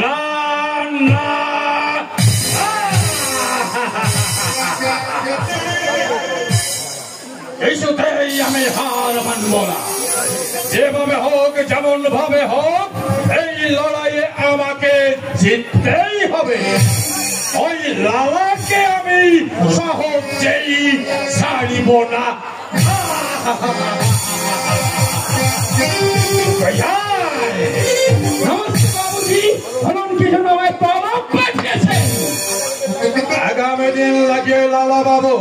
না না কিছুতেই আমি হার মানব না। যেভাবে হোক যেমন ভাবে হোক এই লড়াইয়ে আমাকে জিততেই হবে। ওই লালাকে আমি সহজেই ছাড়িব না। আগামী দিন লাগে লালা বাবু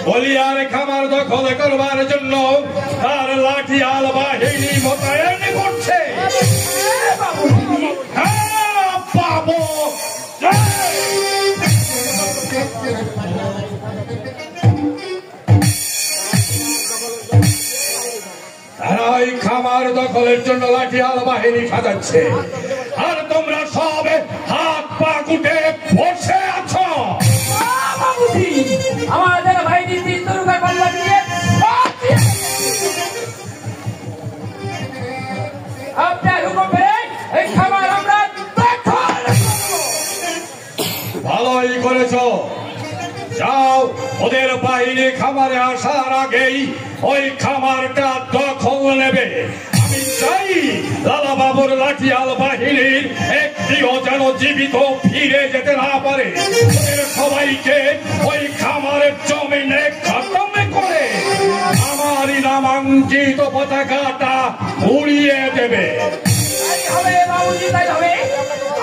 বলিয়ার খামার দখল করবার জন্য তার লাঠিয়াল বাহিনী মোতায়েন করছে। বাবু তারা ওই খামার দখলের জন্য লাঠিয়াল বাহিনী সাজাচ্ছে, আর তোমরা সব হাত পা গুটে বসে আছো। আমাদের বাহিনী দুর্গা পাল্লা দিয়ে আপনার হুকুমে এই খামার আমরা ভালোই করেছ। যাও, ওদের বাহিনী খামারে আসার আগেই ওই খামারটা দখল নেবে। আমি চাই লালা বাবুর লাঠিয়াল বাহিনীর একটিও যেন জীবিত ফিরে যেতে না পারে। ওদের সবাইকে ওই খামারের জমিনে খতম করে আমারই নামাঙ্কিত পতাকাটা উড়িয়ে দেবে। তাই হবে বাবুজি, তাই হবে।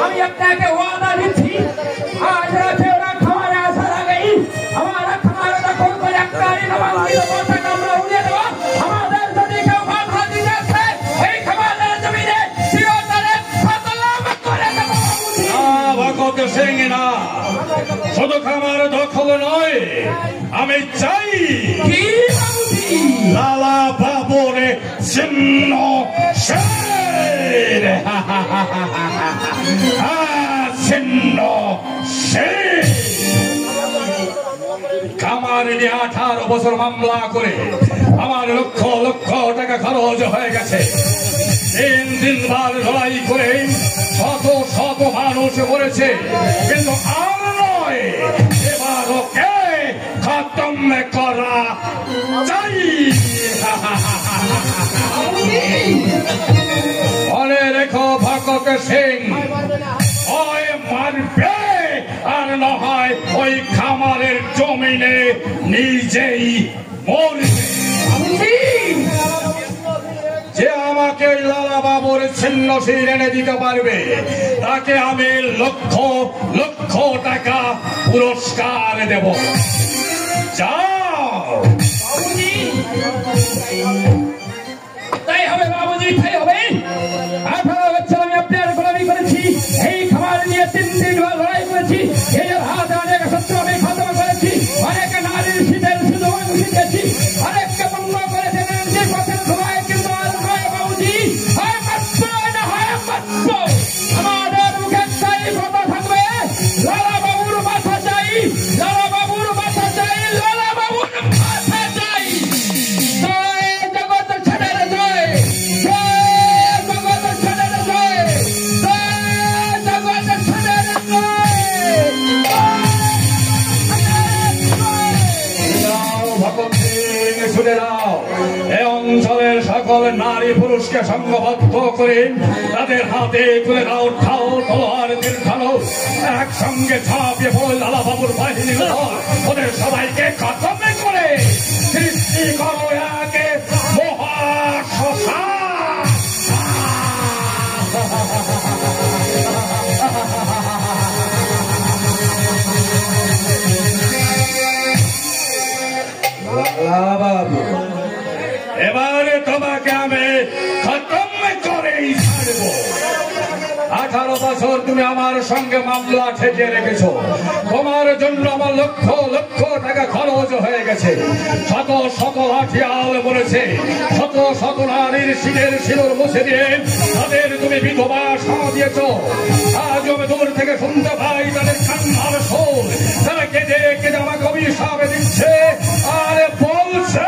আমি আপনাকে ওয়াদা দিচ্ছি, আজ রাতে ওরা খামারে আসার আগেই আমার খামার দখল করে আপনারই নামাঙ্কিত পতাকা আমরা উড়িয়ে দেবো। আমাদের যদি কেউ বাধা দিতে আসে এই খামারের জমিনে চিরতরে খতম করে দেবো বাবুজি। ভগত সিং না, শুধু খামার দখল নয়, আমি চাই কি বাবুজি? লালা বাবুর চিহ্ন শের চিহ্ন শের। খামার নিয়ে 18 বছর মামলা করে আমার লক্ষ লক্ষ টাকা খরচ হয়ে গেছে। 3 বার লড়াই করে শত শত মানুষ মরেছে, কিন্তু আর নয়, এবার ওকে খতম করা চাই। মনে রেখো ভগত সিং, হয় মারবে আর না হয় ওই খামারের জমিনে নিজেই মরবে। যে আমাকে লালা বাবুর ছিন্ন শির এনে দিতে পারবে তাকে আমি লক্ষ লক্ষ টাকা পুরস্কার দেব। যাও। তাই হবে বাবুজি, তাই হবে। 18 বছর আমি আপনার গোলামি করেছি, এই খামার নিয়ে 3 বার লড়াই করেছি, এই হাতে অনেক শত্রু আমি খতম করেছি, অনেক নারীর শীতের সুযোগ শিখেছি, অনেককে বন্ধ করেছে নিজের পথের সবাই, কিন্তু আর নয় বাবুজি, হয় মাত্র না হয় মাত্র। আমাদের মুখে চাই কথা থাকবে, লালা বাবুর মাথা চাই, লালা বাবুর মাথা চাই, লালা বাবুর মাথা চাই। জয় জগৎ ছাড়ের জয়, জয় জগৎ ছাড়ের জয়, জয় জগৎ ছাড়ের জয়। শুনে নাও, এই অঞ্চলের সকল নারী পুরুষকে সংঘবদ্ধ করে তাদের হাতে তুলে দাও ঠাও তলোয়ার দীর্ঘালো, একসঙ্গে ঝাঁপিয়ে পড়ে লালা বাবুর বাহিনীর উপর, ওদের সবাইকে খতম করে সৃষ্টি করো একে মহাশ্মশান। বাবু, এবারে তোমাকে আমি খতম করেই ছাড়ব। 18 বছর তুমি আমার সঙ্গে মামলা ঠেকিয়ে রেখেছো, তোমার জন্য আমার লক্ষ লক্ষ টাকা খরচ হয়ে গেছে, শত শত লাঠিয়াল বলেছে, শত শত নারীর শিরের সিঁদুর মুছে দিয়ে তাদের তুমি বিধবা সাজিয়েছ। আজ আমি দূর থেকে শুনতে পাই তাদের কান্নার সুর, তারা কেঁদে কেঁদে আমাকে অভিশাপ দিচ্ছে আর বলছে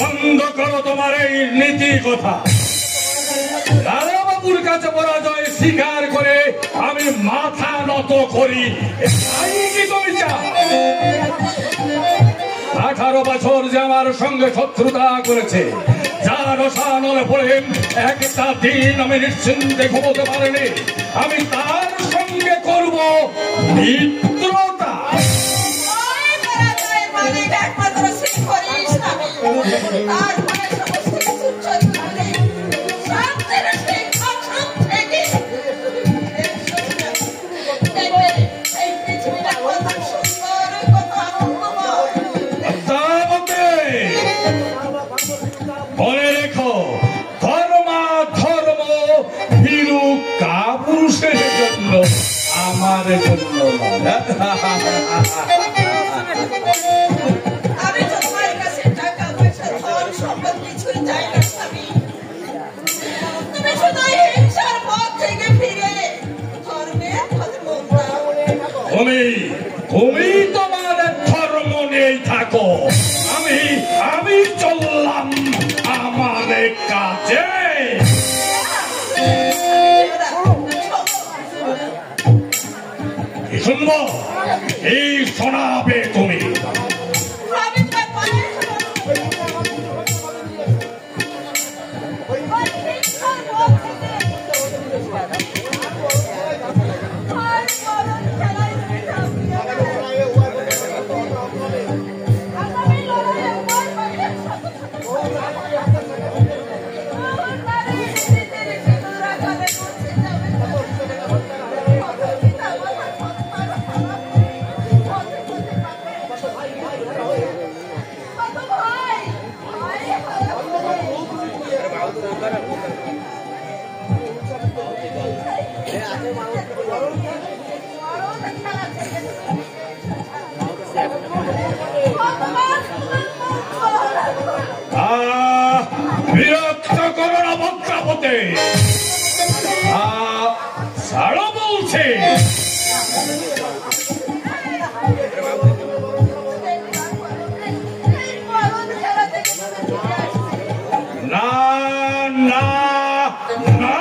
বন্ধ করো তোমার এই নীতি কথা। লালা বাবুর কাছে পরাজয় স্বীকার করে আমি মাথা নত করি, কি তুমি চাও? 18 বছর যে আমার সঙ্গে শত্রুতা করেছে, যার রসানলে পড়ে একটা দিন আমি নিশ্চিন্তে ঘুমোতে পারিনি, আমি তার সঙ্গে করব মিত্রতা। মনে রেখো, ধর্ম ভীরু কাপুরুষের জন্য, আমার জন্য আমি তো তোমার কাছে টাকা পয়সা ধন সম্পদ কিছুই চাই না স্বামী। তুমি শুধু হিংসার পথ থেকে ফিরে ধর্মের পথে মন দাও। তুমি তোমার ধর্ম নিয়েই থাকো, আমি চললাম আমার কাজে। কি শুনবো? এই শোনাবে তুমি। বিরক্ত করো না বক্তাপতে, ছাড়ো বলছে। না না না,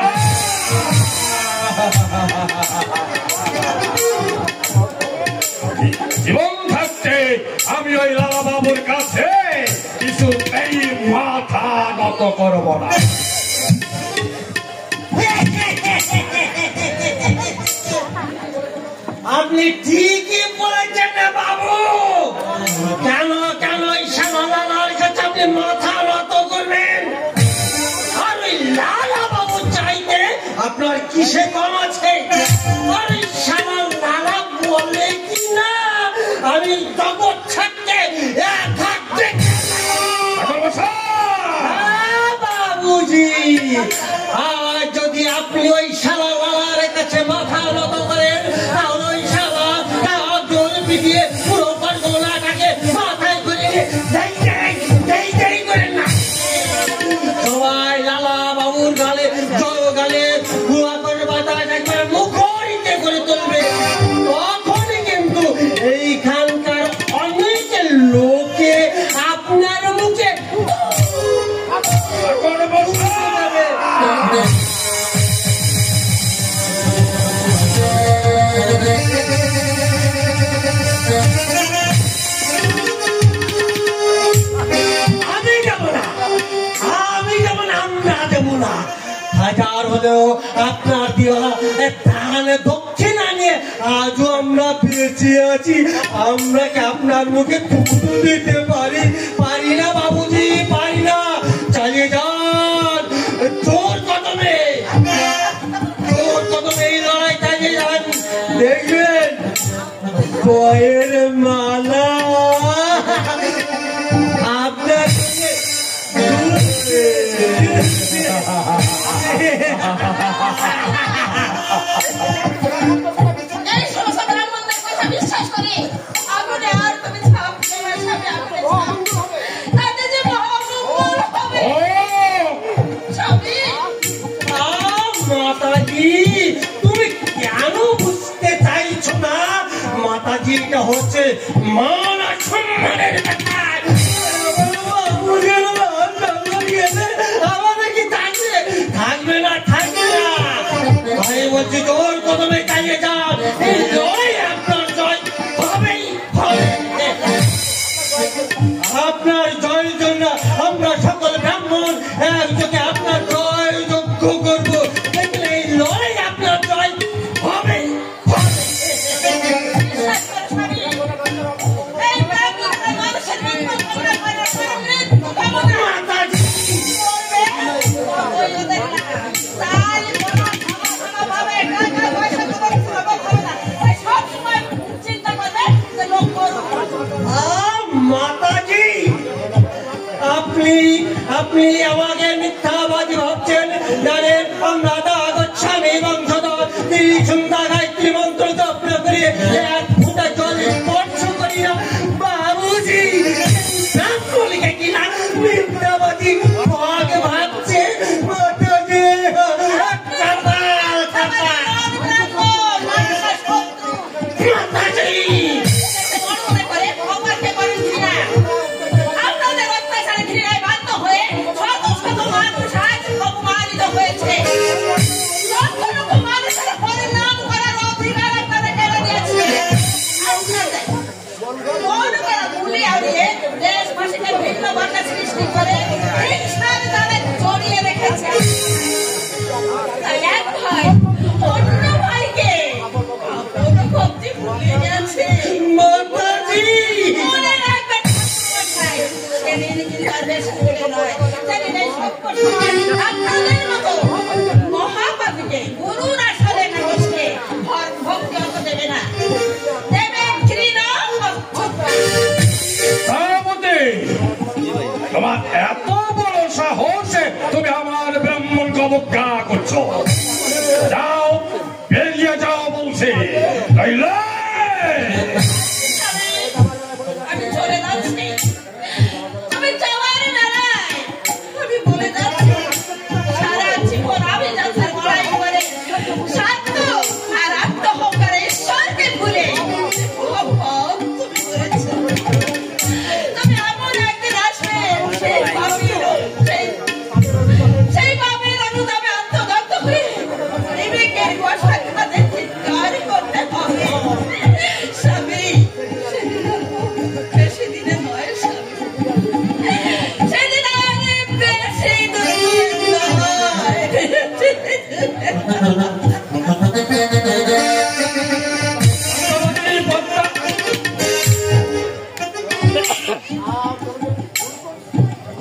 জীবন থাকতে আমি ওই লালা বাবুর কাছে কিছুতেই মাথা নত করব না। আপনি ঠিকই বলেছেন না বাবু। কেন কেন ওই শ্যামালালার কাছে আপনি মাথা নত করবেন? আর ওই লালা বাবু চাইতে আপনার কিসে কম আছে? আর ওই শ্যামালালা বলে কি না আমি জগৎ ছাড়তে থাকতে বাবুজি। আর যদি আপনি ওই শ্যামালালার কাছে মাথা নত করেন, তাহলে ওই শ্যামা জল পিটিয়ে পুরো পারগোলাটাকে মাথায় করে দেই করেন না। সবাই লালা বাবুর গালে গালে গুয়া করে বাতাস একবার মুখরিতে করে তুলবে, তখনই কিন্তু এইখানকার অনেক লোকে আপনার হলেও আপনার দেওয়া তাহলে দক্ষিণা নিয়ে আজও আমরা বেঁচে আছি। আমরা কি আপনার মুখে থুতু দিতে পারি না বাবুজি, পারি না। চালিয়ে যান জোর কদমে এই লড়াই চালিয়ে যান। দেখবেন বয়ের মালা আপনার এই সমস্ত ব্রাহ্মণদের কথা বিশ্বাস করে আগুনে আর তুমি ছাপ দেবে, স্বামী আগুনে ছাপ দেবে। তাতে যে মহামঙ্গল হবে। স্বামী মাতাজি, তুমি কেন বুঝতে চাইছো না? মাতাজি, এটা হচ্ছে মান আর সম্মানের ব্যাপার। আমাদের কি থাকবে না ভাই বলছি জোর কদমে চালিয়ে যান। এই লড়াই আপনার জয় হবেই হবে। আপনার জয়ের জন্য আমরা সকল ব্রাহ্মণ একযোগে আপনার জয় যজ্ঞ করবো। দেখলে এই লড়াই আপনার জয় হবেই হবে। বিশ্বাস করো স্বামী, এই ব্রাহ্মণরা মানুষের মঙ্গল কামনা করে মৃত্যু কামনা মাতাজি, করবে। ওই ওদের না তাই ভাবে টাকা পয়সা তোমার কোনো হবে না। তাই সব সময় চিন্তা করবে যে লোক করুক। মাতাজি, আপনি আমাকে মিথ্যাবাদী ভাবছেন। জানেন আমরা দাগচ্ছামি বংশধর, ত্রিসন্ধ্যা গায়ত্রী মন্ত্র জপ করে এক ফোঁটা জল স্পর্শ করি না। বাবুজি ব্রাহ্মণকে কিনা মিথ্যাবাদী ভাগে ভাবছে। মাতাজি মাতাজি, মনে করে ভগবানকে করেন ঘৃণা। আপনাদের অত্যাচারে ঘৃণায় বাধ্য হয়ে শত শত মানুষ আজ অপমানিত হয়েছে। লক্ষ লক্ষ মানুষের পরিণাম করার অধিকার আপনারা কেড়ে দিয়েছে। আপনাদের মন করা ভুলে আনিয়ে দেশবাসীকে ভিন্ন বার্তা সৃষ্টি করে হিংসার জালে জড়িয়ে রেখেছে। তাই এক ভাই অন্য ভাইকে আপন ভক্তি ভুলে গেছে। মাতাজি, মনে রাখবেন ঠাকুরমশাই, সেদিন কিন্তু আর বেশি দূরে নয়। সেদিন এই সভ্য সমাজ আপনাদের মতো মহাপাপীকে গুরুর আসনে না বসে ভক্তি অত দেবে না, দেবে ঘৃণা অচ্ছুতা। তারপরে তোমার এত বড় সাহসে তুমি আমার ব্রাহ্মণকে অবজ্ঞা করছো। যাও, বেরিয়ে যাও বলছি, নইলে আমি চলে যাচ্ছি। আমি যাওয়ার বেলায় আমি বলে যাচ্ছি, সারা জীবন আমি যাচ্ছি লড়াই করে স্বার্থ আর আত্মহংকারে ঈশ্বরকে ভুলে মহাপাপ তুমি করেছো। তুমি এমন একদিন আসবে সেই পাপের অনুতাপে আত্মদগ্ধ হয়ে বিবেকের বশাখাতে চিৎকার করতে হবে। স্বামী, বেশি দিনে নয় স্বামী, সেদিন আর বেশি দিনে নয়।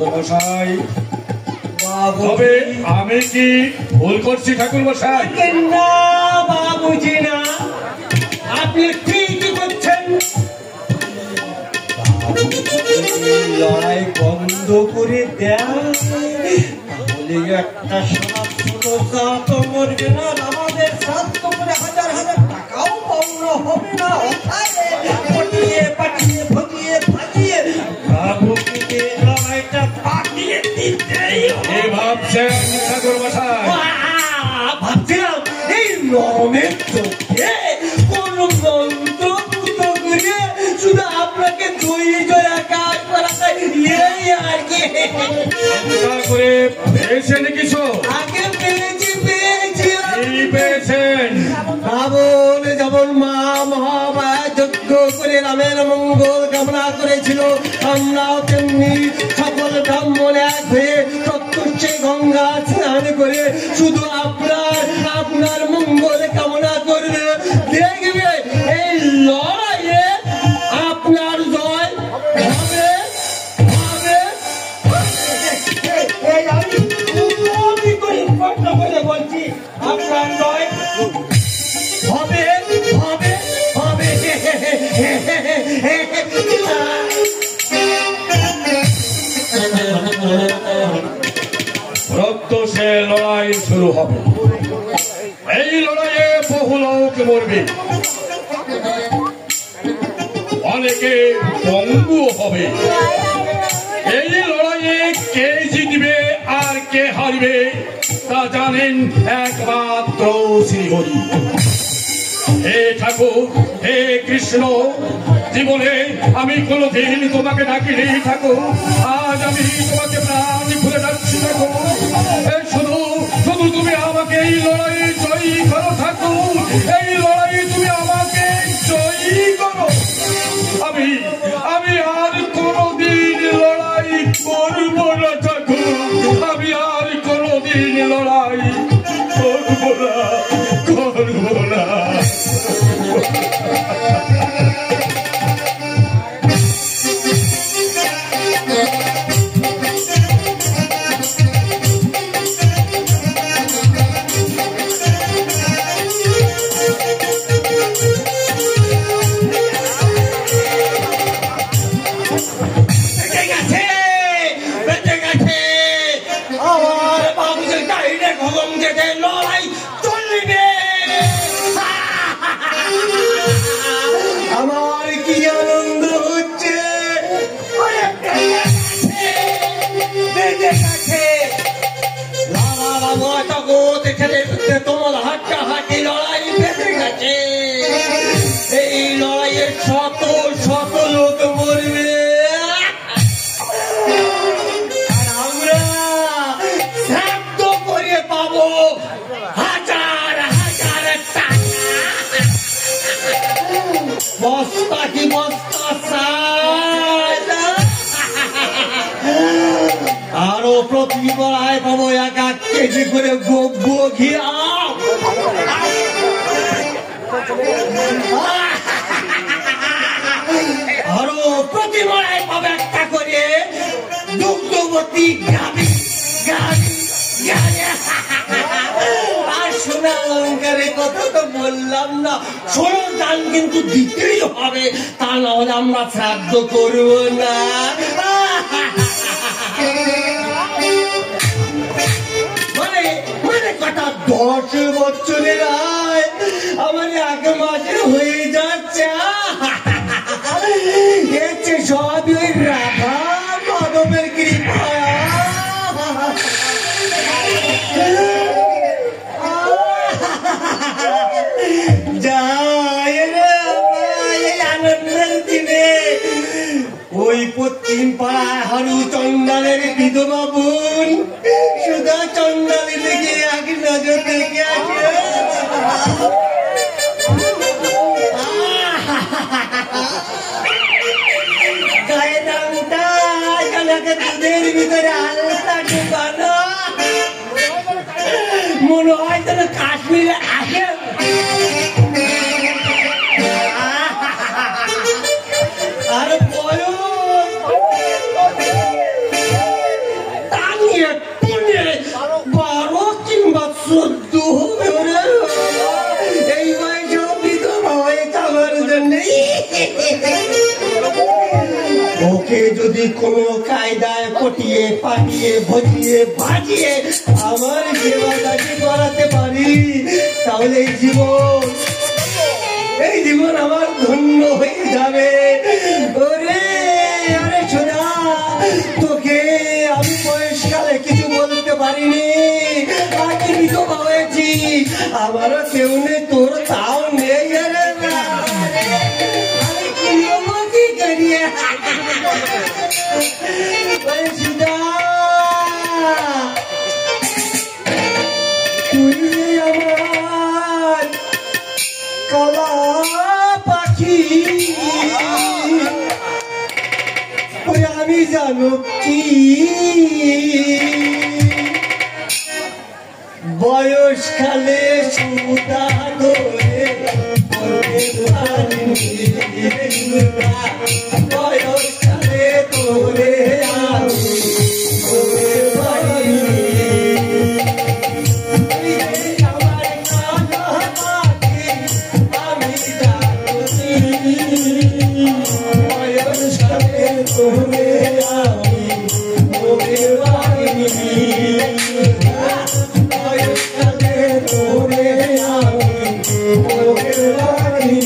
মশাই, তবে আমি কি ভুল করছি ঠাকুর মশাই? না বাবুজি, না, আপনি ঠিকই করছেন। লড়াই বন্ধ করে দেন, তাহলে একটা তো মরবে না। আমাদের স্বাস্থ্য করে হাজার হাজার টাকাও পাওনা হবে না। পটিয়ে পাঠিয়ে ভগিয়ে ফাটিয়ে বাবুকে লড়াইটা পাঠিয়ে দিতেই হবে। কি ভাবছেন ঠাকুর মশাই? ভাবছিলাম এই নরমের চোখে কোন মন্ত্র পুতো করে শুধু আপনাকে দুই জয়াকার করা যায়, এই আর কি। করে পেয়েছেন কিছু? আগে পেয়েছি কি পেয়েছেন? রাবণ যেমন মা মহামায়া যজ্ঞ করে রামের মঙ্গল কামনা করেছিল, আমরাও তেমনি সকল ব্রাহ্মণ এক হয়ে প্রত্যুষে গঙ্গা স্নান করে শুধু আপনার মঙ্গল কামনা করবে। দেখবে এই লড়াইয়ে আপনার জয় হবে হবে। আমি কষ্ট করে বলছি আপনার জয় হবে হবে হবে। রক্ত সে লড়াই শুরু হবে। এই লড়াইয়ে বহু লোক মরবে, অনেকে পঙ্গু হবে। এই লড়াইয়ে কে জিতবে আর কে হারবে তা জানেন একমাত্র শ্রীহরি। হে ঠাকুর, হে কৃষ্ণ, জীবনে আমি কোনোদিন তোমাকে ডাকিনি ঠাকুর, আজ আমি তোমাকে প্রাণ খুলে ডাকছি ঠাকুর। শুধু শুধু তুমি আমাকে এই লড়াই জয়ী করো ঠাকুর, এই লড়াই তুমি আমাকে জয়ী করো। আমি আর কোনোদিন লড়াই করব না ঠাকুর, আমি আর কোনোদিন লড়াই করব না। আমার কি আনন্দ হচ্ছে। তোমার হাড্ডাহাড্ডি লড়াই বেঁচে গেছে। এই লড়াইয়ে শত শত লোক মরবে, আর আমরা শ্রাদ্ধ করে পাবো হাজার হাজার টাকা। বস্তা কি বস্তা চাল, আরো প্রতি বেলায় পাবো 1 কেজি করে গোব্য ঘি। আরো প্রতি বেলায় পাবো 1টা করে দুগ্ধবতী গাভী। আর সোনা অলঙ্কারের কথা তো বললাম না, সোনার দান কিন্তু দিতেই হবে, তা না হলে আমরা শ্রাদ্ধ করবো না। মানে কথা 10 বছরের আয় আমার 1 মাসে হয়ে যাচ্ছে। সবই ওই রাধা মাধবের কৃপা। আনন্দের দিনে ওই পশ্চিম পাড়ায় হারু চন্ডালের বিধবা বোন সুধা চন্ডালি থেকে 1 নজর দেখে আসে। গায়ে দামটা দুধের ভিতরে আলতা ঢুকানো, মনে হয় যেন কাশ্মীরে আসে। আর বয়স 12 কিংবা 14 হবে। এই বয়সে বিধবা হয়ে যাওয়ার জন্য ওকে যদি কোনো কায়দায় পটিয়ে পাঠিয়ে ভজিয়ে ভাজিয়ে আমার সেবা কাজে করাতে পারি, তাহলে এই জীবন আমার ধন্য হয়ে যাবে। ওরে আরে সোনা, তোকে আমি বয়সকালে কিছু বলতে পারিনি, আর কি বিধবা হয়েছি, আমারও কেউ নেই, তোর তাও নেই। কি করিয়ে তুই আমার কলা পাখি, আমি জানো কি বয়সকালে সুদা ধরে বয়সকালে তোরে আমি আমার কানা পাখি আমি ডাকি বয়সকালে তোরে আমি তোরে বাড়ি বয়সকালে তোরে আমি তোরে বাড়ি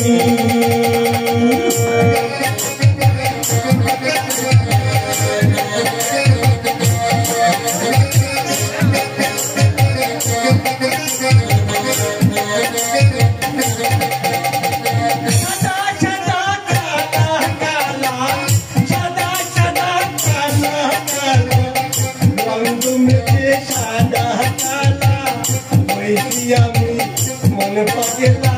আমি মনে পাগেলা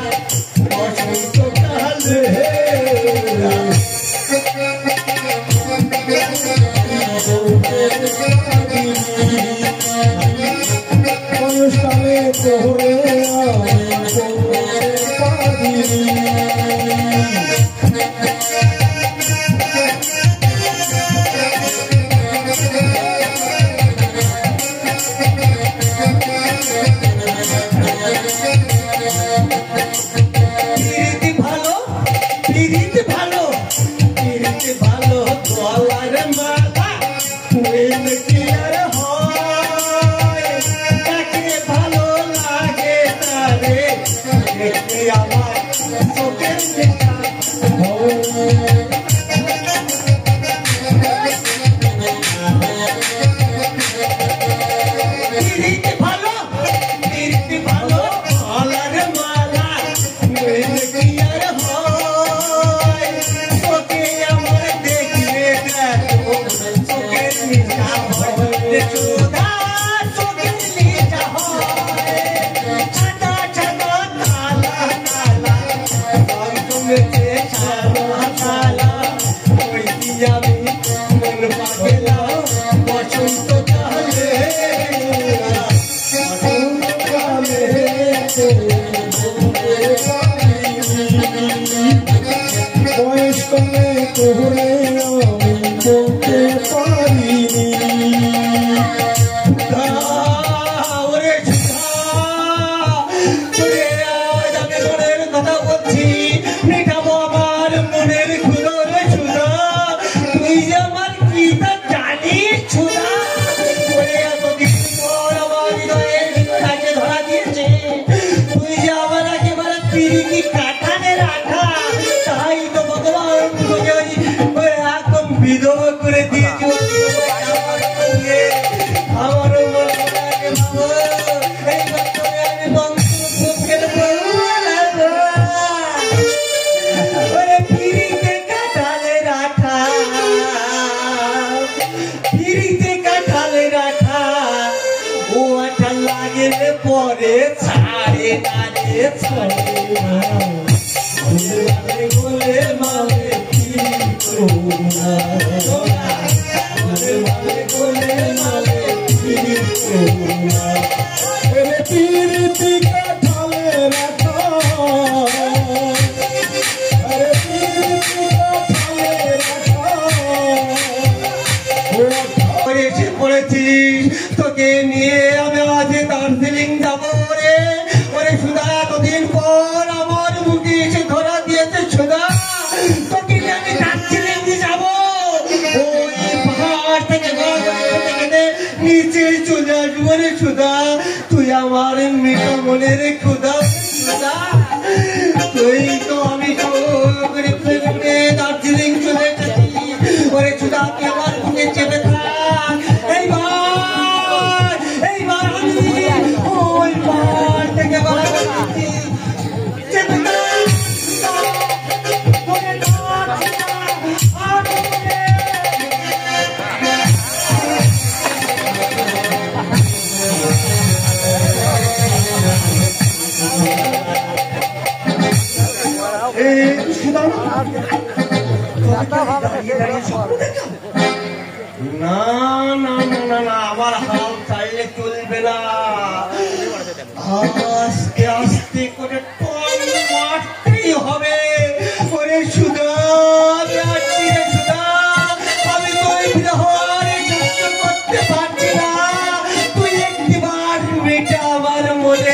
বসন্ত কালে বয়সকালে তোরে ভালো গলার মালা কি আর হয় তাকে ভালো লাগে তারে দেখতে আমার চোখের দেখা ভালো ভালো গলার মালা কি আর হয় তোকে আমার দেখলে দেখো চোখের নিশা হয় চোদা চোখের নিশা হয় ছাদা ছাদা কালা কালা জমেছে সাদা কালা ওই কি আমি মন পাগলা বসন্ত কালে বসন্ত কালে বয়সকালে তোরে আমি বলতে পারিনি ওরে যাকে মনের কথা বলছি মেটাবো আমার মনের খুদর সুধা তুই যে আমার কি তা জানিস সুধা ওরে এতদিন পর আমার হৃদয়ের কাছে ধরা দিয়েছে তুই যে আমার একেবারে পিরিতি কাঠানে রাখা তাই তো ভগবান তোকে ওই একদম বিধবা করে দিয়েছে আমার এই বছরে আমি বংশ পিরিতে কাঠালে রাখা পিরিতে কাঠালে রাখা ও আঠা লাগলে পরে ছাড়ে না রে ছাড়ে না গোলে মালে গোলে মালে পিরিতি কাঠালে রাখা এসে পড়েছিস তোকে নিয়ে আমি আজ দার্জিলিং যাবো রে ওরে সুধা এতদিন পর আমার মুখে এসে ধরা দিয়েছে সুধা তোকে নিয়ে আমি দার্জিলিং যাবো ওই পাহাড় থেকে নিচে চলে আসবো রে সুধা তুই আমার মেয়ে মনের ক্ষুধা সুধা তুই তো আমি দার্জিলিং চলে এসেছি ওরে সুধা তুই আমার মুখে চেপে থাক এইবার আমি ওই পাহাড় থেকে চেপে না না না না না আমার হাল চাইলে চলবে না আস্তে আস্তে করে টন মারতেই হবে। ওরে সুধা, সুধা, আমি তো এই বিরহরে সহ্য করতে পারছি না। তুই একটিবার বেটা আমার মনে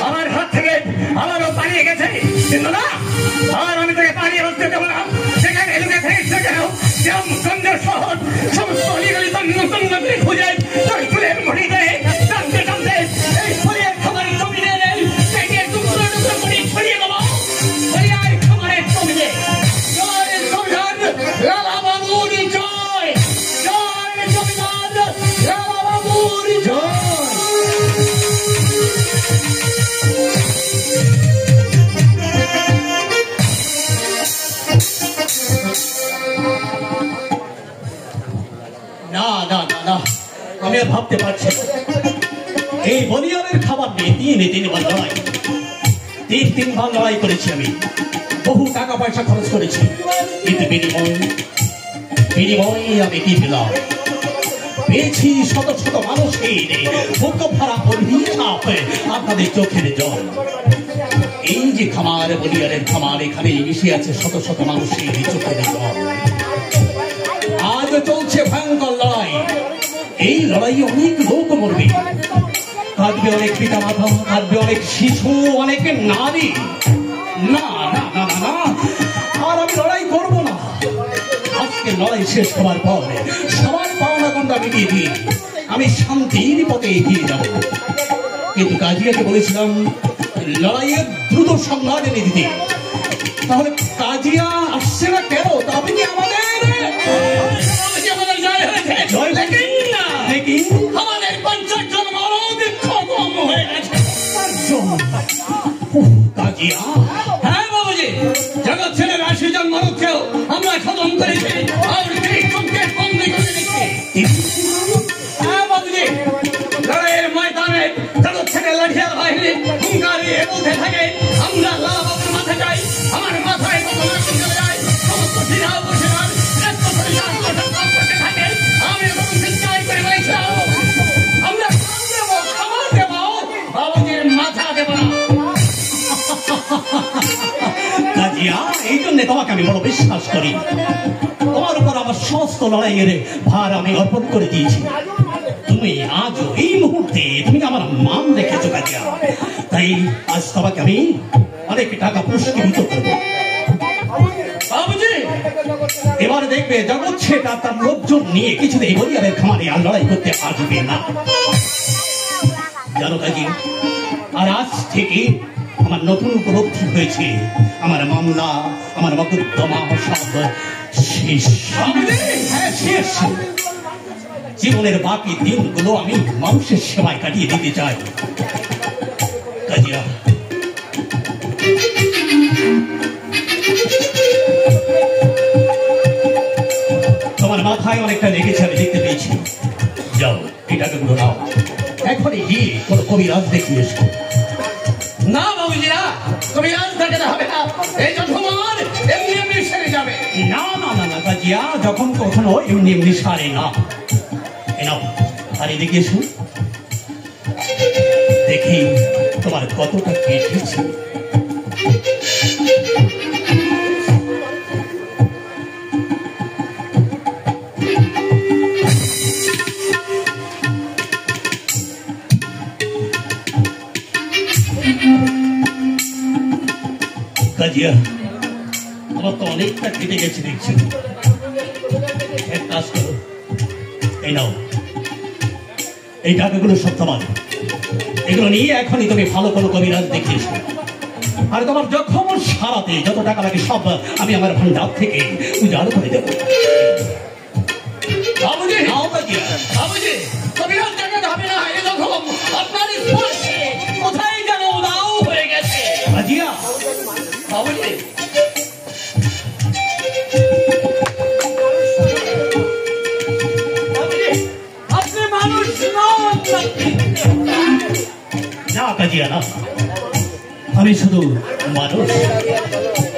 আমার হাত থেকে আমারও পালিয়ে গেছে, কিন্তু না, আর আমি তাকে পালিয়ে বলতে দেবো না। শ্যামচন্দ্র শহর সমস্ত অলিগলি তন্ন তন্ন করে খুঁজে তোর চুলের মুড়ি দেয় জানতে জানতে এই ফরিয়ার খামারি জমিনে নেই সেটি টুকরো টুকরো করে ছড়িয়ে দেবো ফরিয়ার খামারের জমিনে জয় সংবিধান লালা বাবুর জয় জয় সংবিধান লালা বাবুর জয়। না না না না আমি আর ভাবতে পারছি না। এই বলিয়ারের খাবার নিয়ে তিনবার লড়াই করেছি আমি, বহু টাকা পয়সা খরচ করেছি, কিন্তু বিনিময়ে আমি কি পেলাম? পেয়েছি শত শত মানুষের বুক ভরা অভিশাপ, আপনাদের চোখের জল। এই যে খামার, বলিয়ারের খামার, এখানে মিশে আছে শত শত মানুষের চোখের জল। আজ চলছে ভয়ঙ্কর লড়াই, এই লড়াই অনেক লোক মরবে, কাঁদবে অনেক পিতা মাতা, কাঁদবে অনেক শিশু, অনেক নারী। না না না না না, আর আমি লড়াই করবো না। আজকে লড়াই শেষ হওয়ার পর সবার পাওনা গন্ডা মিটিয়ে দিয়ে আমি শান্তির পথে এগিয়ে যাব। কিন্তু কাজিয়াকে বলেছিলাম লড়াইয়ের দ্রুত সংবাদ এনে দিতে, তাহলে কাজিয়া আসছে না কেন? তবে কি আমাদের জয় আমাদের 50 জন মরদ খতম হয়ে গেছে। কাজিয়া? হ্যাঁ বাবুজি, জগৎ ছেলের 80 জন মরদকেও আমরা খতম করেছি আর বন্দি করে রেখেছি। হ্যাঁ বাবুজি, লড়াইয়ের ময়দানে জগৎ ছেলে লাঠিয়াল বাহিনী হুঙ্কারি বলতে থাকে আমরা লালা বাবুর মাথা চাই, আমার মাথায় কত লাঠি চলে যায়, সমস্ত সিধা বসেবার করতে থাকে। আমি এবং চিৎকার করে বলেছিলাম আমরা খাবার দেব, বাবুজির মাথা দেব না। কাজিয়া, এই জন্য তোমাকে আমি বড় বিশ্বাস করি। তোমার উপর আমার সমস্ত লড়াইয়ের ভার আমি অর্পণ করে দিয়েছি। তুমি আজ এই মুহূর্তে তুমি আমার মান রেখেছো কাজিয়া, তাই আজ তোমাকে আমি অনেক টাকা পুরস্কৃত করবো। বাবুজি, এবার দেখবে জগৎ ছেটা তার লোকজন নিয়ে কিছুতেই বলিয়ারের খামারে আর লড়াই করতে আসবে না, জানো কাজী। আর আজ থেকে আমার নতুন উপলব্ধি হয়েছে, আমার মামলা, আমার মকদ্দমা সব শেষ। হ্যাঁ শেষ। জীবনের বাকি দিনগুলো আমি মানুষের সেবায় কাটিয়ে দিতে চাই। কাজিয়া, তোমার মাথায় অনেকটা লেগেছে আমি দেখতে পেয়েছি। যাও, এটাকে গুলো নাও, এখনই গিয়ে কোনো কবিরাজ দেখিয়ে এসো। না বাবুজি না, কবিরাজ দেখাতে হবে না, এই যখন এমনি এমনি সেরে যাবে। না না না না কাজিয়া, যখন কখনো এমনি এমনি সারে না। নাও, আর এদিকে এসো, দেখি তোমার কতটা কেটেছে। কাজিয়া, আমার তো অনেকটা কেটে গেছে দেখছি। এক কাজ করো, এই নাও, এই টাকাগুলো সব তোমার। এগুলো নিয়ে এখনই তুমি ভালো কোনো কবিরাজ দেখিয়েছো, আর তোমার জখম সারাতে যত টাকা লাগে সব আমি আমার ভান্ডার থেকে উজাড় করে দেবো। বাবুজি, নাও কাজিয়া। বাবুজি, কবিরাজ দেখাতে হবে না, এই জখম আপনার স্পর্শে কোথায় যেন উদাও হয়ে গেছে। কাজিয়া, বাবুজি, আপনি মানুষ না কাজিয়া না, আমি শুধু মানুষ,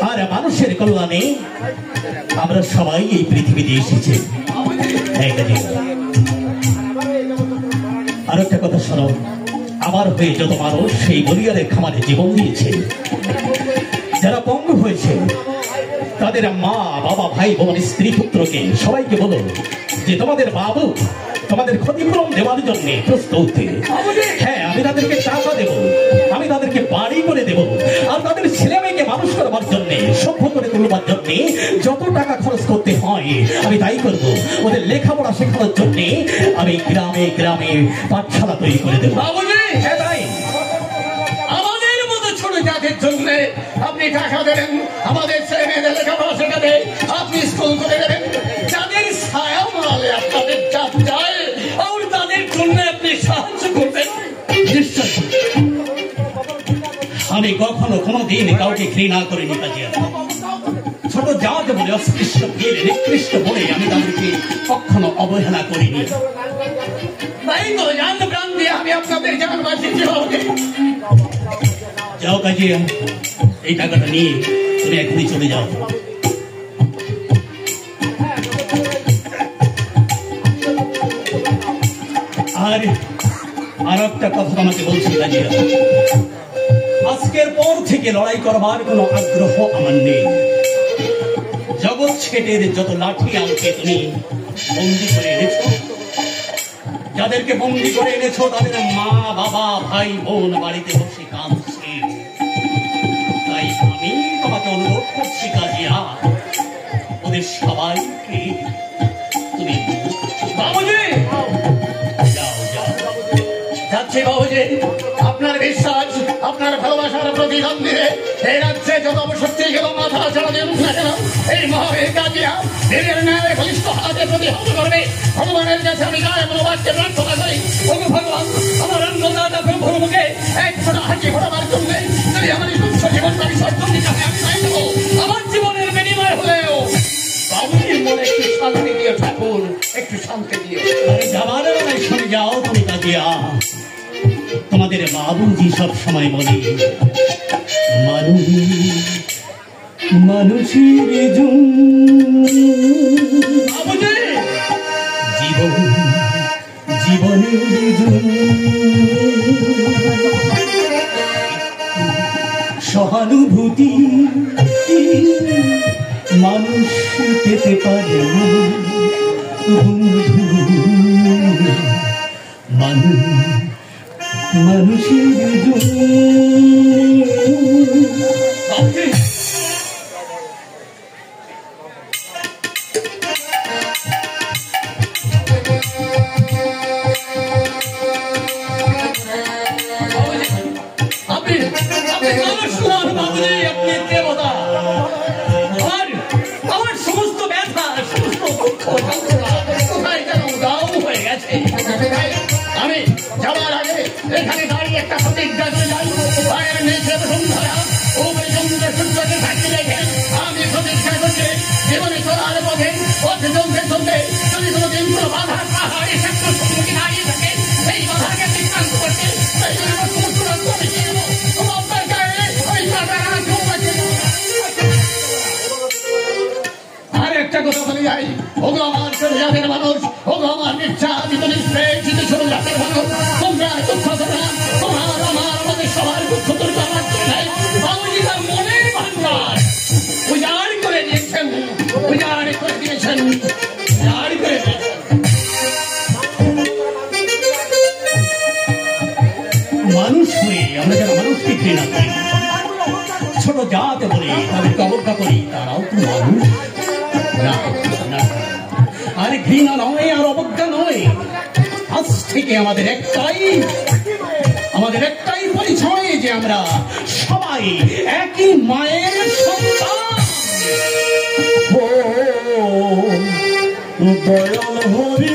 আর মানুষের কল্যাণে আমরা সবাই এই পৃথিবীতে এসেছি। আর একটা কথা শোনো, আমার হয়ে যত মানুষ সেই বলিয়ারের খামারে জীবন দিয়েছে, যারা পঙ্গু হয়েছে, তাদের মা, বাবা, ভাই, বোন, স্ত্রী, পুত্রকে সবাইকে বলো যে তোমাদের বাবু তোমাদের ক্ষতিপূরণ দেওয়ার জন্য প্রস্তুত। হ্যাঁ, আমি তাদেরকে টাকা দেব, আমি তাদেরকে বাড়ি করে দেব, আর তাদের ছেলে মেয়েকে মানুষ করবার জন্য সভ্য করে তুলবার জন্য যত টাকা খরচ করতে হয় আমি তাই করব। ওদের লেখাপড়া শেখানোর জন্য আমি গ্রামে গ্রামে পাঠশালা তৈরি করে দেবো। বাবুজি, হ্যাঁ ভাই, আমাদের মতো ছোট জাতির জন্য আপনি টাকা দেবেন, আমাদের ছেলে মেয়েদের লেখাপড়া শেখাতে আপনি স্কুল করে দেবেন। যাদের ছায়া মারালে আপনাদের চাপ যায় আর তাদের জন্য আপনি সাহায্য করবেন। নিশ্চয় আমি কখনো কোনোদিন কাউকে ঘৃণা করিনি। কাজিয়া ছোট জাত বলে অস্পৃশ্য বীর নিকৃষ্ট বলে আমি তাদেরকে কখনো অবহেলা করিনি। তাই তো জান প্রাণ দিয়ে আমি আপনাদের জান বাঁচিয়েছি। যাও কাজিয়া, এই টাকাটা নিয়ে তুমি এখনই চলে যাও। আর একটা কথা তোমাকে বলছি কাজিয়া, আজকের পর থেকে লড়াই করবার কোনো আগ্রহ আমার নেই। জগৎ ছেটের যত লাঠি আমাকে তুমি বন্দি করে এনেছ, যাদেরকে বন্দি করে এনেছ তাদের মা বাবা ভাই বোন বাড়িতে বসে কাঁদছে। তাই আমি তোমাকে অনুরোধ করছি কাজিয়া, ওদের সবাইকে তুমি বাবুজি, যাও যাও। যাচ্ছি বাবুজি। আপনার বিশ্বাস, আপনার ভালোবাসার প্রতিদান দিয়ে এই রাজ্যে যত অবশক্তি গেল মাথা ছাড়া দিয়ে উঠে গেল এই মহাবীর কাজিয়া বীরের ন্যায় বলিষ্ঠ হাতে প্রতিহত করবে। ভগবানের কাছে আমি গায়ে মনোবাক্যে প্রার্থনা করি, ওগো ভগবান, আমার অন্নদাতা প্রভুর মুখে এক ফোঁটা হাসি ফোটাবার জন্য যদি আমার এই তুচ্ছ জীবনটা বিসর্জন দিতে হয় আমি তাই দেবো। আমার জীবনের বিনিময় হলেও বাবুজির মনে একটু শান্তি দিও ঠাকুর, একটু শান্তি দিও। যাবার বেলায় শুনে যাও তুমি কাজিয়া, তোমাদের বাবুজি সব সময় বলে মানুষের জীবনের সহানুভূতি মানুষ পেতে পারে বন্ধু, মানুষের আমি যাওয়ার আগে এখানে দাঁড়িয়ে একটা প্রতিজ্ঞা করে যাই, পায়ের নিচে বসুন্ধরা উভয় সমুদ্রের সূর্যকে থাকতে রেখে আমি প্রতিজ্ঞা করছি জীবনে চলার পথে পথ চলতে চলতে যদি কোনোদিন কোনো বাধা পাহাড়ে শত্রুর সম্মুখীন দাঁড়িয়ে থাকে সেই বাধাকে বিক্রান্ত করতে সেই জন্য আমার কোনো চূড়ান্ত আমি কি নেব আপনার গায়ে ওই আর একটা কথা বলে যাই, ওগো আমার চলে যাদের মানুষ, ওগো আমার নির্যাতিত নিষ্পেষিত ছোট জাতের মানুষ, তোমরা দুঃখ করো না, তোমার আমার আমাদের সবার দুঃখ দূর করবার জন্য বাবুজি তার মনের ভান্ডার উজাড় করে দিয়েছেন, উজাড় করে দিয়েছেন, উজাড় করে দিয়েছেন। মানুষ হয়ে আমরা যারা মানুষকে ঘৃণা করি, ছোট জাত বলে তাদেরকে অবজ্ঞা করি, তারাও তো মানুষ না। আর ঘৃণা নয়, আর অবজ্ঞা নয়, আজ থেকে আমাদের একটাই পরিচয় যে আমরা সবাই একই মায়ের সন্তান। দয়াল হরি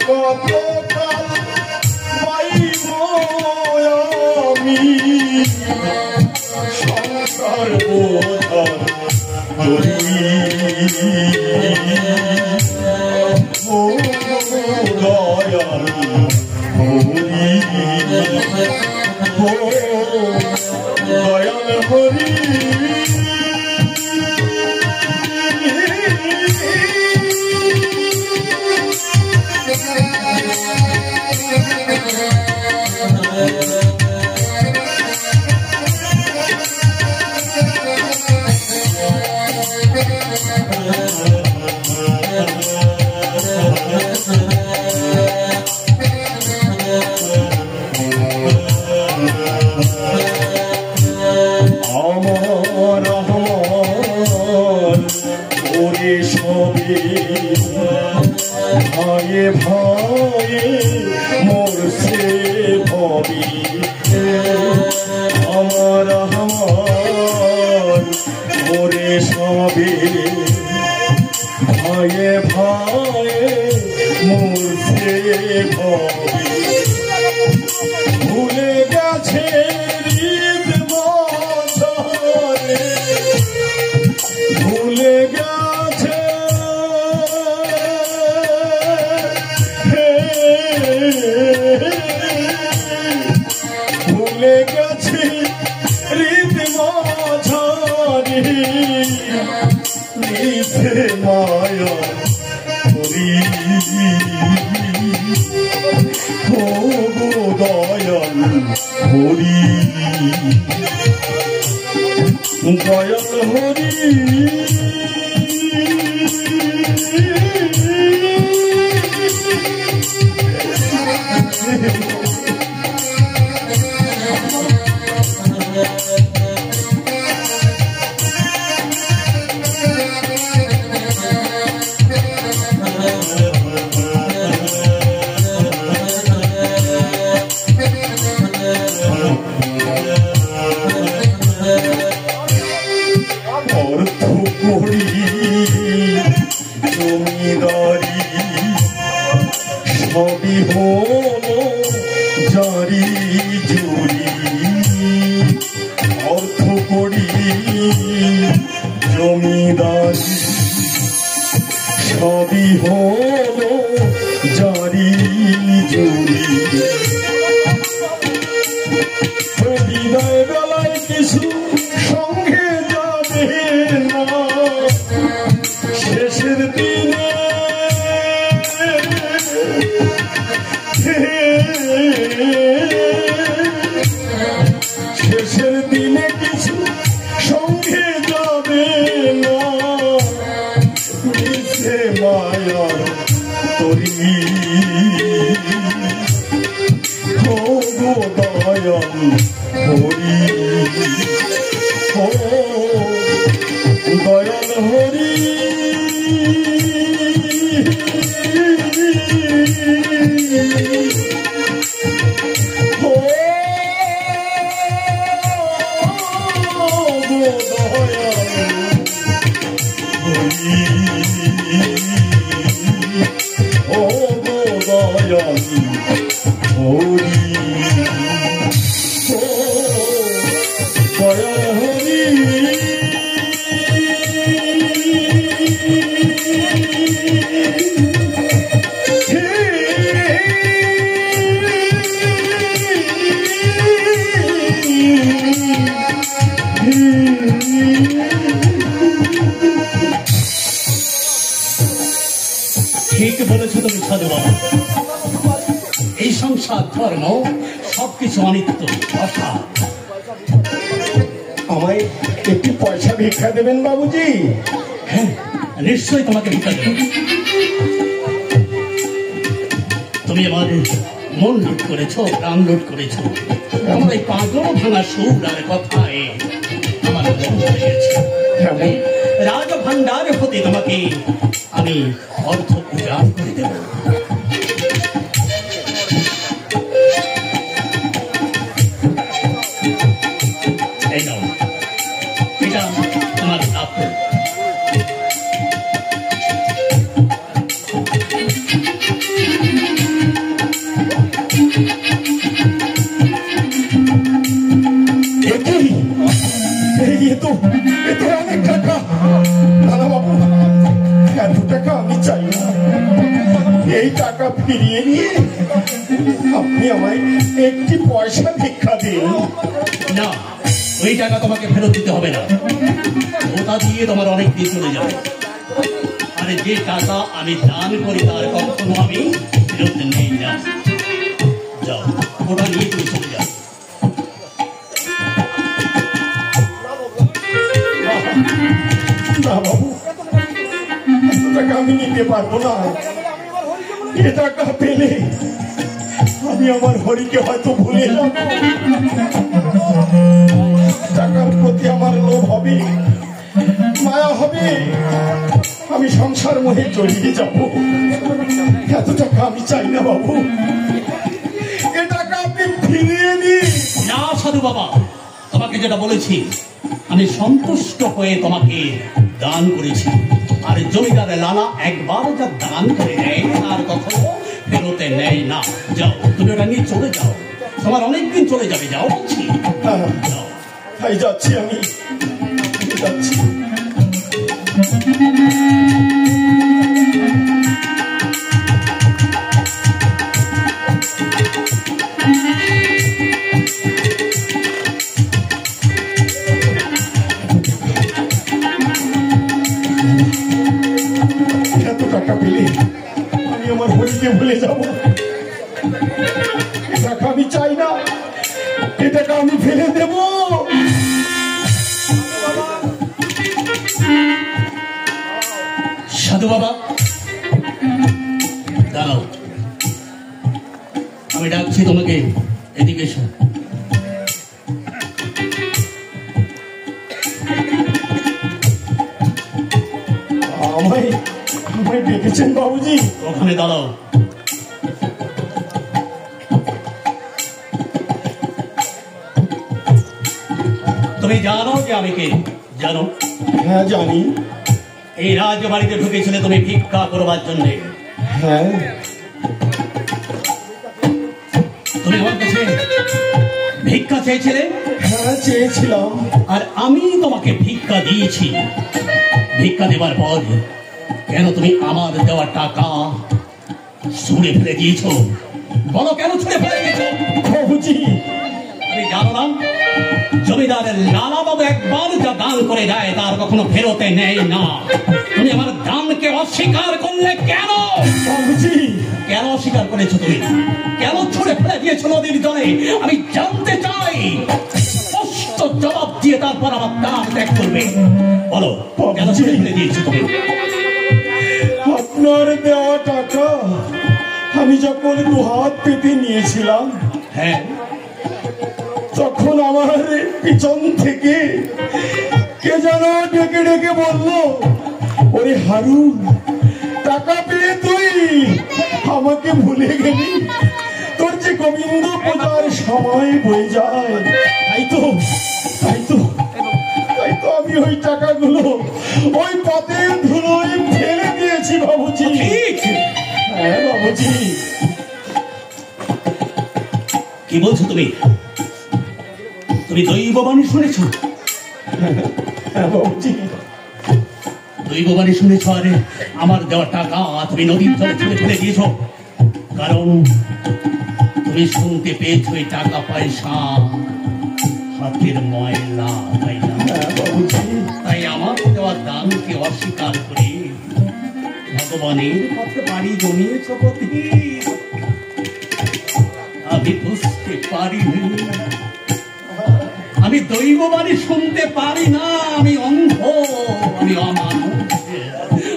কত কাল পাইব আমার বোঝা ও দয়াল হরি ও দয়াল হরি ভাইয়ে ভাইয়ে মরছে ভবি আমার ওরে সবে ভাইয়ে ভাইয়ে মরছে ভবি ভুলে গেছে ঈদ বছরে ভুলে গেছে ভুলে গেছি রীত মাঝারি নিধে মায়া করি ও দয়াল হরি দয়াল হরি অর্থ করি জমিদারি সবই হলো জারি জুরি অর্থ করি জমিদারি সবই হলো জারি জুরি বিদায় বেলায় কিছু সঙ্গে যাবে না শেষের দিনে শেষের দিনে কিছু সঙ্গে যাবে না মিছে মায়ার তরি ও দয়াল হরি ও দয়াল হরি ও দয়াল হরি ও দয়াল হরি ঠিক বলেছো তুমি সাধু বাবা এই সংসার ধর্ম সবকিছু অনিত্য অর্থাৎ আমায় একটি পয়সা ভিক্ষা দেবেন বাবুজি হ্যাঁ নিশ্চয়ই তোমাকে ভিক্ষা দেব তুমি আমার মন লুট করেছো প্রাণ লুট করেছো আমার এই পাগল ভাঙা সুর আর কথায় আমার মন ভরে গেছে রাজ ভান্ডার হতে তোমাকে আমি অর্থ উজাড় করে দেব এই নাও এটা তোমার প্রাপ্য ये तो টাকা ফিরিয়ে নিয়ে আপনি আমায় একটি পয়সা ভিক্ষা দিন। না, ওই টাকা তোমাকে ফেরত দিতে হবে না, ওটা দিয়ে তোমার অনেক দিন চলে যাবে। আর যে টাকা আমি দান করি তার কখনো আমি ফেরত নেই না। যাও, ওটা নিয়ে তুমি চলে যাও। না বাবু, এত টাকা আমি নিতে পারবো না। এ টাকা পেলে আমি আমার হরিকে হয়তো ভুলে যাব। টাকার প্রতি আমার লোভ হবে, মায়া হবে, আমি সংসার মনে জড়িয়ে যাব। এত টাকা আমি চাই না বাবু, এ টাকা আপনি ফিরিয়ে নিন। না সাধু বাবা, তোমাকে যেটা বলেছি আমি সন্তুষ্ট হয়ে তোমাকে দান করেছি। আর জমিদারের লালা একবার যা দান করে নেয় আর কখনো ফেরতে নেয় না। যাও, তুমি ওটা নিয়ে চলে যাও, তোমার অনেকদিন চলে যাবে। যাও বলছি, যাও। তাই যাচ্ছি, আমি যাচ্ছি। এত টাকা পেলে আমি আমার হরিকে ভুলে যাব। এ টাকা আমি চাই না, এ টাকা আমি ফেলে দেব। সাধু বাবা দাঁড়াও, আমি ডাকছি তোমাকে, এদিকে এসো। আমায় আমায় ডেকেছেন বাবুজি? ওখানে দাঁড়াও। তুমি জানো যে আমি কে? জানো? হ্যাঁ জানি। এই রাজবাড়িতে ঢুকেছিলে তুমি ভিক্ষা করবার জন্য। হ্যাঁ। তুমি আমার কাছে ভিক্ষা চেয়েছিলে? হ্যাঁ চেয়েছিলাম। আর আমি তোমাকে ভিক্ষা দিয়েছি। ভিক্ষা দেবার পর কেন তুমি আমার দেওয়া টাকা ছুঁড়ে ফেলে দিয়েছো? বলো, কেন ছুঁড়ে ফেলে দিয়েছো? বাবুজি, আমি জানো না, জমিদারের লালা বাবু একবার যা দান করে দেয় তার কখনো ফেরতে নেয় না। তুমি আমার দানকে অস্বীকার করলে কেন? বাবুজি, কেন অস্বীকার করেছো তুমি? কেন ছুঁড়ে ফেলে দিয়েছো নদীর জলে? আমি জানতে চাই। স্পষ্ট জবাব দিয়ে তারপর আমার দান ত্যাগ করবে। বলো, কেন ছুঁড়ে ফেলে দিয়েছো তুমি? আপনার দেওয়া টাকা আমি যখন দুহাত পেতে নিয়েছিলাম, হ্যাঁ, তখন আমার পিছন থেকে কে যেন ডেকে ডেকে বলল, ওরে হারুন, টাকা পেয়ে তুই আমাকে ভুলে গেলি? তোর যে গোবিন্দ পূজার সময় বয়ে যায়। তাই তো আমি ওই টাকাগুলো ওই পথের ধুলোয় ফেলে দিয়েছি বাবুজি। ঠিক। হ্যাঁ বাবুজি। কি বলছো তুমি? তুমি দৈববাণী শুনেছো? হ্যাঁ বাবুজি। দৈববাণী শুনেছো? আরে আমার দেওয়া টাকা তুমি নদীর জলে ছুঁড়ে ফেলে দিয়েছ। কারণ তুমি শুনতে পেয়েছো এই টাকা পয়সা হাতের ময়লা, তাই না? হ্যাঁ বাবুজি। তাই আমার দেওয়া দানকে অস্বীকার করে ভগবানের পথে বাড়ি জমিয়েছ পথে। আমি বুঝতে পারিনি, আমি দৈববাণী শুনতে পারি না, আমি অন্ধ, আমি অমানুষ।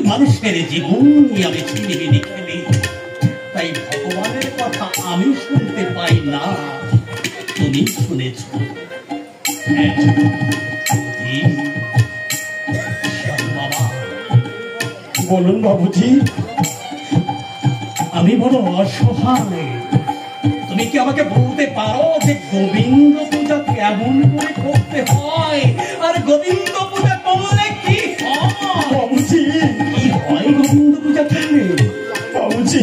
মানুষের জীবন নিয়ে আমি ছিনিমিনি খেলি, তাই ভগবানের কথা আমি শুনতে পাই না। তুমি শুনেছ? বাবা, বলুন বাবুজি। আমি বড় অসহায়। তুমি কি আমাকে বলতে পারো যে গোবিন্দ পূজা কেমন করে করতে হয়? আর গোবিন্দ পূজা করলে কি হয়? বাবুজি, কি হয় গোবিন্দ পূজা করলে? বাবুজি,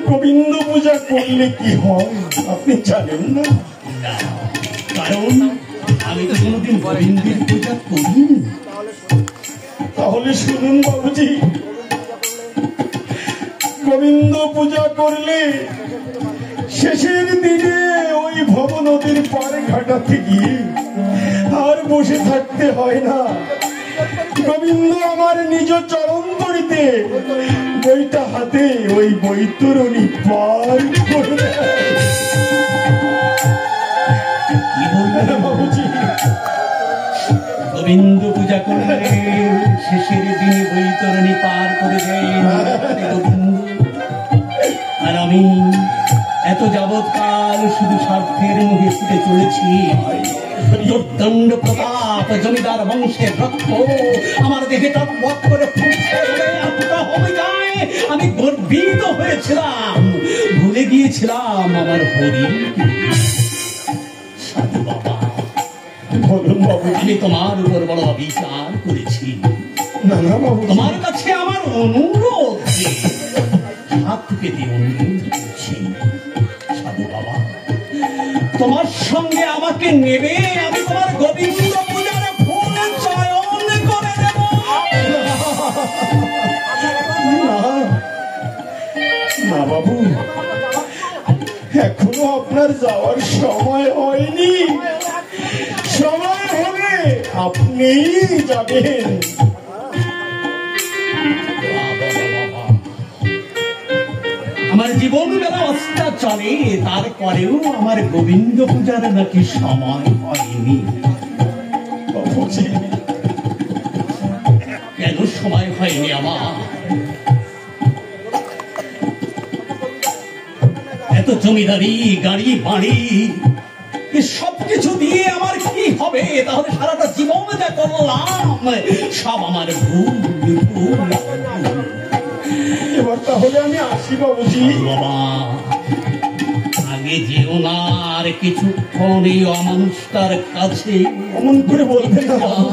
গোবিন্দ পূজা করলে কি হয় আপনি জানেন না? না, কারণ আমি তো কোনোদিন গোবিন্দের পূজা করিনি। তাহলে শুনুন বাবুজি, গোবিন্দ পূজা করলে শেষের দিনে ওই ভব নদীর পাড়ে ঘাটাতে গিয়ে আর বসে থাকতে হয় না। গোবিন্দ আমার নিজ চরণ তরিতে বইটা হাতে ওই বৈতরণী পার করে দেয়। বাবুজি, গোবিন্দ পূজা করলে শেষের দিনে বৈতরণী পার করে দেয় গোবিন্দ। আর আমি এত যাবৎকাল শুধু স্বার্থের মুখে ছুটে চলেছি। দুর্দণ্ড প্রতাপ জমিদার বংশের রক্ত আমার দেহে টকবক করে ফুটছে হয়ে যায়। আমি গর্বিত হয়েছিলাম, ভুলে গিয়েছিলাম আমার হরি। সাধু বাবা, বলুন বাবু। আমি তোমার উপর বড় অবিচার করেছি। না না বাবু, তোমার কাছে আমার অনুরোধ, হাত পেতে অনুরোধ করছি। সাধু বাবা, তোমার সঙ্গে আমাকে নেবে, আমি তোমার গোবিন্দ পূজার ফুল চয়ন করে দেব। না বাবু, এখনো আপনার যাওয়ার সময় হয়নি। সময় হলে আপনি যাবেন। আমার জীবন বেলা অস্তা চলে, তারপরেও আমার গোবিন্দ পূজার নাকি সময় হয়নি। বাবুজি, কেন সময় হয়নি আমার? এত জমিদারি, গাড়ি বাড়ি, সবকিছু দিয়ে আমার কি হবে? তাহলে সারাটা জীবন যা করলাম সব আমার ভুল ভুল। এবার তাহলে আমি আসি বাবুজি। বাবা, আগে যেও না, আর কিছুক্ষণ এই অমানুষটার কাছে। অমন করে বলবেন না বাবু।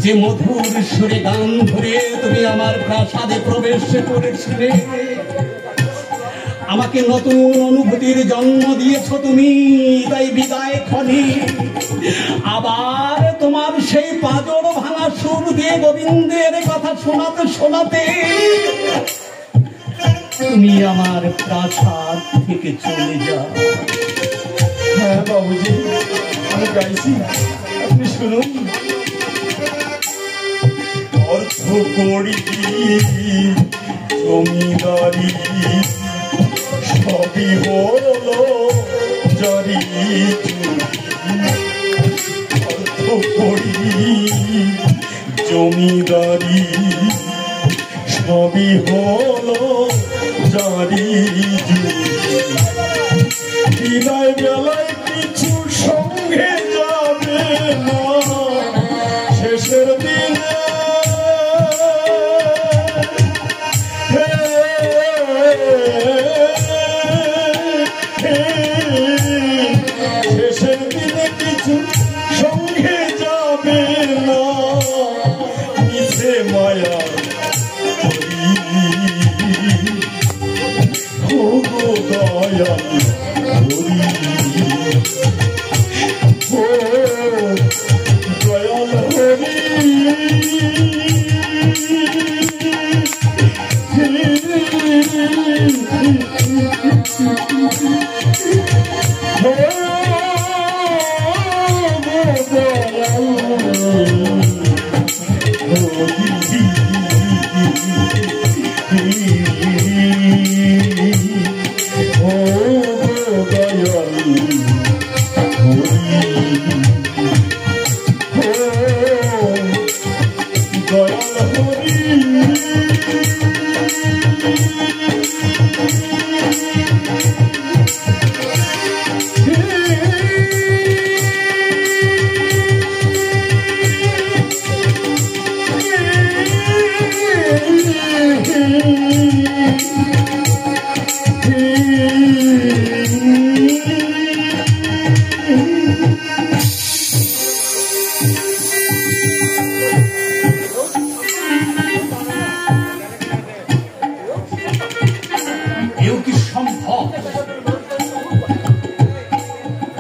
যে মধুর সুরে গান ধরে তুমি আমার প্রাসাদে প্রবেশ করেছিলে, আমাকে নতুন অনুভূতির জন্ম দিয়েছ তুমি, তাই বিদায় ক্ষণে আবার তোমার সেই পাঁজর ভাঙা সুর দিয়ে গোবিন্দের কথা শোনাতে শোনাতে তুমি আমার প্রাসাদ থেকে চলে যাও। হ্যাঁ বাবুজি, আমি গাইছি, আপনি শুনুন। অর্থ করি জমিদারি সবই হলো জারি, অর্থ করি জমিদারি সবই হলো জারি। বিদায় বেলায় কিছু সঙ্গে যাবে না, শেষের দিনে শেষের দিনে কিছু সঙ্গে যাবে না, মিছে মায়া ও দয়াল হরি, ও দয়াল হরি।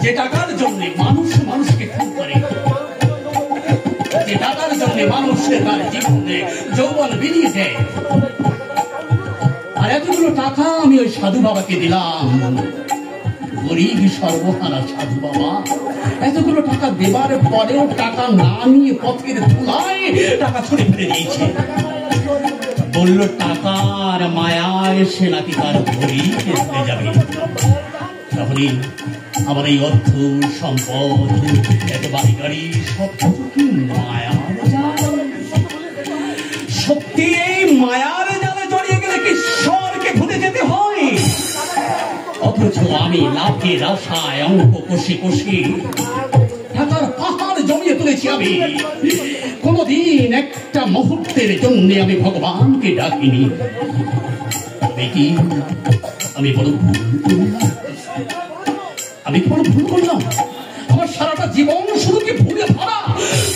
যে টাকার জন্য মানুষ মানুষকে খুন করে, যে টাকার জন্য মানুষ তার জীবনে যৌবন বিলিয়ে দেয়, এতগুলো টাকা আমি ওই সাধু বাবাকে দিলাম। গরিব সর্বহারা সাধু বাবা এতগুলো টাকা দেবার পরেও টাকা না নিয়ে পথের ধুলায় টাকা ছুড়ে ফেলে দিয়েছে। বলল টাকার মায়ায় সে নাকি তার গরিব হয়ে যাবে। তাহলে আমার এই অর্থ সম্পদ এত বাড়ি গাড়ি সব কি মায়ার জাল? সত্যি এই মায়ার জালে জড়িয়ে গেলে কি ঈশ্বরকে ভুলে যেতে হয়? অথচ আমি লাভের আশায় অঙ্ক কষে কষে টাকার পাহাড় জমিয়ে তুলেছি। আমি কোনদিন একটা মুহূর্তের জন্য আমি ভগবানকে ডাকিনি। আমি বড় ভুল করলাম। আমি কি বড় ভুল করলাম? আমার সারাটা জীবন শুধু কি ভুলে ভরা?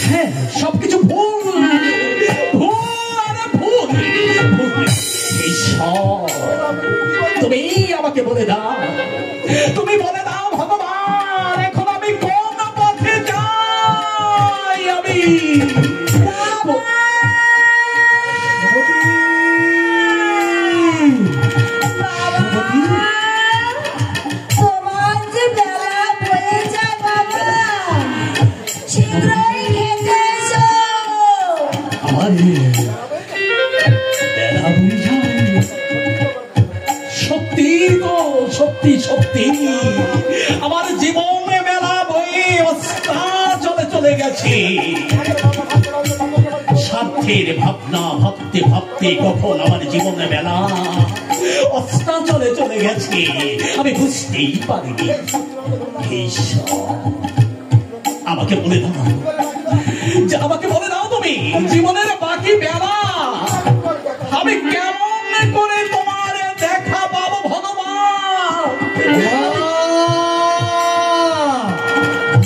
হ্যাঁ, সবকিছু ভুল ভুল। ঈশ্বর, তুমি আমাকে বলে দাও, তুমি বলে দাও ভগবান, এখন আমি কোন পথে যাই? আমি সত্যি আমার জীবনে মেলা বয়ে অস্তা চলে গেছে। স্বার্থের ভাবনা ভাবতে ভাবতে কখন আমার জীবনে মেলা অস্তা চলে গেছে আমি বুঝতেই পারিনি। আমাকে বলে দাও, আমাকে বলে দাও তুমি জীবনের বাকি বেলা আমি কেমন করে তোমার দেখা পাবো ভগবান?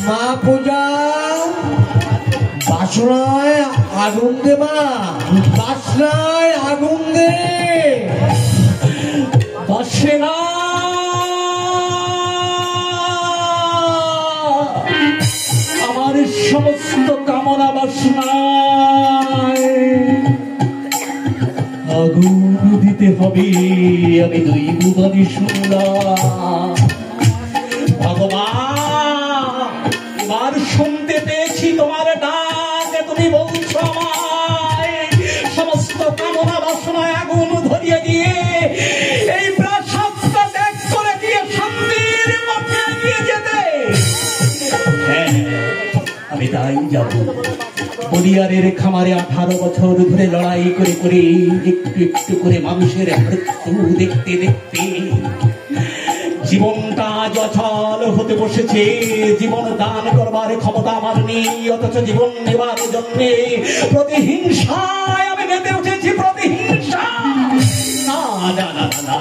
মা পূজা বাসনায় আগুন দে, মা বাসনায় আগুন দে। বাসে না আমার সমস্ত কামনা বাসনায় আগুন দিতে হবে। আমি দৈববাদী শুনলাম ভগবান, এবার শুনতে পেয়েছি তোমার ডাক। তুমি বলছো আমায় সমস্ত কামনা বাসনায় আগুন ধরিয়ে দিয়ে এই প্রাসাদটা ত্যাগ করে দিয়ে শান্তির মধ্যে নিয়ে যেতে। হ্যাঁ, আমি তাই যাব। বলিয়ারের খামারে 18 বছর ধরে লড়াই করে করে একটু একটু করে মানুষের মৃত্যু দেখতে দেখতে জীবনটা অচল হতে বসেছে। জীবন দান করবার ক্ষমতা আমার নেই, অথচ জীবন নেবার জন্য প্রতিহিংসায় আমি মেতে উঠেছি। প্রতিহিংসা না না না না,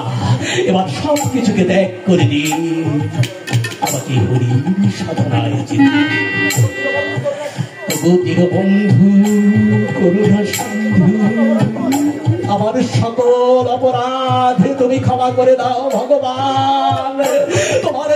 এবার সব কিছুকে ত্যাগ করে দিই, আমাকে হরি সাধনায় যেতে। বন্ধু করুণা সিন্ধু, আমার সকল অপরাধ তুমি ক্ষমা করে দাও ভগবান। তোমার